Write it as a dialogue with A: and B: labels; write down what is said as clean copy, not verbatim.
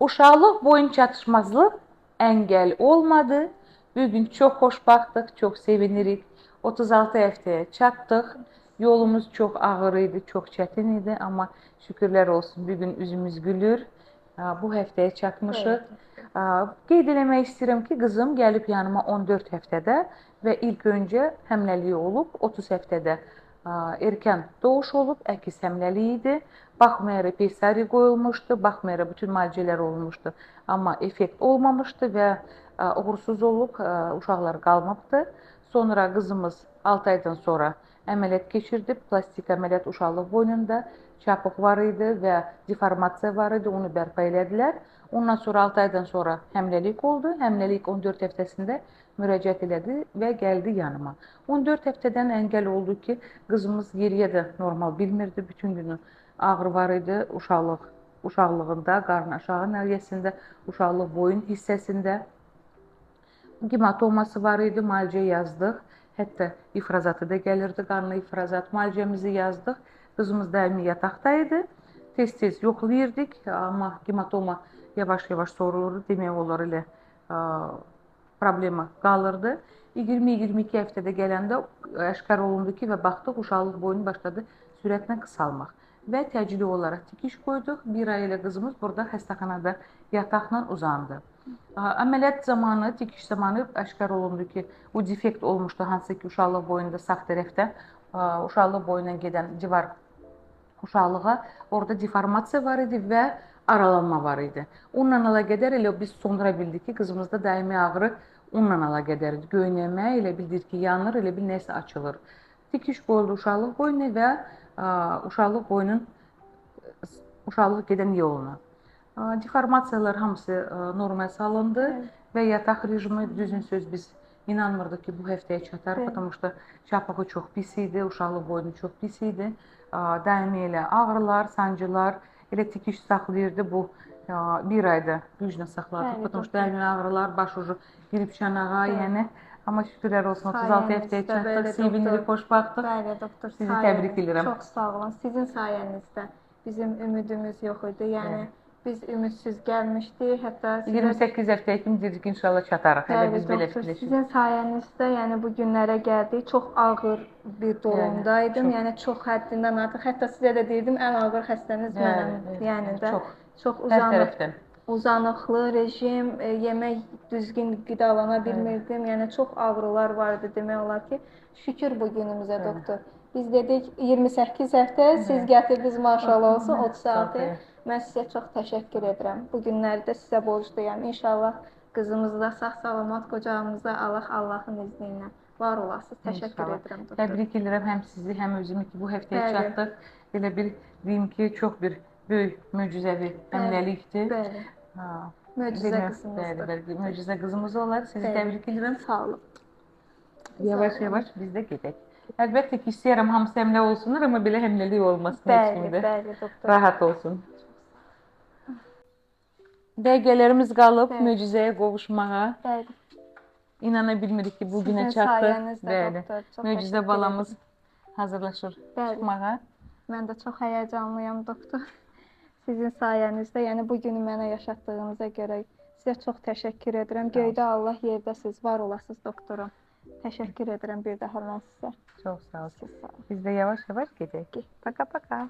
A: Uşaqlıq boyun çatışmazlıq əngəl olmadı. Bugün çox xoşbəxtıq, çox sevinirik. 36 həftəyə çatdıq. Yolumuz çox ağır idi, çox çətin idi, amma şükürlər olsun bugün üzümüz gülür. Bu həftəyə çatmışıq. Qeyd eləmək istəyirəm ki, qızım gəlib yanıma 14 həftədə və ilk öncə həmləliyi olub, 30 həftədə erkən doğuş olub, əkiz həmləliyi idi. Baxmayaraq peysari qoyulmuşdu, baxmayaraq bütün müalicələr olunmuşdu, amma effekt olmamışdı və uğursuz olub, uşaqlar qalmabdı. Sonra qızımız 6 aydan sonra əməliyyat keçirdi, plastik əməliyyat uşaqlıq boynunda, çapıq var idi və deformasiya var idi, onu bərpa elədilər. Ondan sonra 6 aydan sonra həmləlik oldu, həmləlik 14 həftəsində müraciət elədi və gəldi yanıma. 14 həftədən əngəl oldu ki, qızımız yeriyə də normal bilmirdi, bütün günü ağrı var idi uşaqlığında, qarın aşağı nahiyəsində, uşaqlıq boyun hissəsində. Gematoması var idi, müalicə yazdıq. Hətta ifrazatı da gəlirdi, qanlı ifrazat müalicəmizi yazdıq. Qızımız daimi yataqda idi. Tez-tez yoxlayırdıq, amma gematoma yavaş-yavaş sorulurdu. Demək olar elə problema qalırdı. 20-22 həftədə gələndə aşkar olundu ki, və baxdıq uşaqlıq boyunu başladı sürətlə qısalmaq. Və təcili olaraq tikiş qoyduq. Bir ay ilə qızımız burada xəstəxanada yataqla uzandı. Əməliyyat zamanı, tikiş zamanı aşkar olundu ki, o defekt olmuşdu, hansı ki, uşaqlıq boyunda sağ tərəfdə, uşaqlıq boyundan gedən divar uşaqlığa orada deformasiya var idi və aralanma var idi. Onunla əlaqədar elə biz sonra bildik ki, qızımızda daimi ağrı onunla əlaqədardır. Göynəmə, elə bildir ki, yanır, elə bil nəsə açılır. Tikiş qoyuldu uşaqlıq boyuna və uşaqlıq gedən yoluna. Deformasiyalar hamısı normaya salındı və yataq rejimi, düzün söz biz inanmırdıq ki, bu həftəyə çatar, потому что çapığı çox pis idi, uşaqlıq boynu çox pis idi. Daimi elə ağrılar, sancılar, elə tikiş saxlayırdı bu bir ayda güclə saxladıq, потому что daimi ağrılar, baş ucu girib çanağa, yəni. Amma şükürlər olsun, 36 həftəyə çatdıq, sevinirik, xoşbəxtdik.
B: Bəli, doktor,
A: sizi təbrik edirəm.
B: Çox sağ olun. Sizin sayənizdə bizim ümidimiz yox idi. Yəni biz ümidsiz gəlmişdik. Hətta
A: 28 həftəyə kimi dedik inşallah çatarıq. Hələ biz belə fikirləşirik.
B: Sizin sayənizdə yəni bu günlərə gəldik. Çox ağır bir durumdaydım. Yəni çox həddindən artıq. Hətta sizə də deyirdim, ən ağır xəstəniz mənəm. Yəni də çox uzanıqlı rejim, yemək düzgün qidalana bilmirdim. Yəni çox ağrılar vardı demək olar ki. Şükür bu günümüzə doktor. Biz dedik 28 həftə, siz gətirdiniz maşallah olsun 36. Mən sizə çox təşəkkür edirəm. Bu günlərdə sizə borcluyam. İnşallah qızımızı da sağ-salamat qocağımıza Allahın izni ilə var olasınız. Təşəkkür edirəm doktor.
A: Təbrik edirəm həm sizi, həm özümü ki, bu həftəyə çatdıq. Elə bir deyim ki, çox bir böyük möcüzəvi əmləlikdir.
B: Bəli. Möcüzə qızımızdır.
A: Bəli, möcüzə qızımız olar. Sizi təbrik edirəm.
B: Sağ olun.
A: Yavaş-yavaş biz də gedək. Əlbəttə ki, istəyirəm hamısı həmlə olsunlar, amma belə həmləlik olmasın heç kimdə.
B: Bəli, doktor.
A: Rahat olsun. Dəqiqələrimiz qalıb möcüzəyə qovuşmağa.
B: Bəli.
A: İnana bilmirik ki, bu günə çatdıq.
B: Bəli.
A: Möcüzə balamız hazırlaşır çıxmağa.
B: Mən də çox həyəcanlıyam, doktor. Sizin sayənizdə, yəni bu günü mənə yaşatdığınıza görə sizə çox təşəkkür edirəm. Göydə Allah, yerdə siz var olasınız, doktorum. Təşəkkür edirəm bir daha mən sizə.
A: Çox sağ olun. Biz də yavaş-yavaş gedək. Paka-paka.